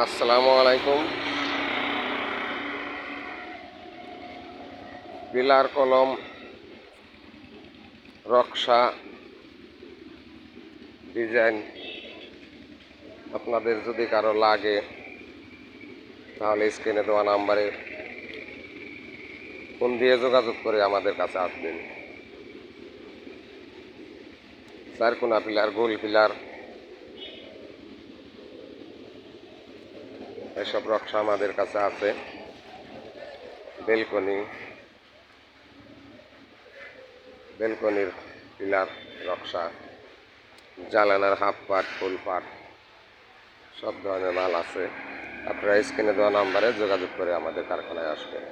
আসসালামু আলাইকুম। পিলার কলম রক্সা ডিজাইন আপনাদের যদি কারো লাগে তাহলে স্ক্রিনে দেওয়া নাম্বারে ফোন দিয়ে যোগাযোগ করে আমাদের কাছে আসবেন। চারকোনা পিলার, গোল পিলার, এসব রক্সা আমাদের কাছে আছে। বেলকনির পিলার রক্সা, জানালার হাফ পাট, ফুল পাট, সব ধরনের মাল আছে। আপনারা স্ক্রিনে দেওয়া নাম্বারে যোগাযোগ করে আমাদের কারখানায় আসবেন।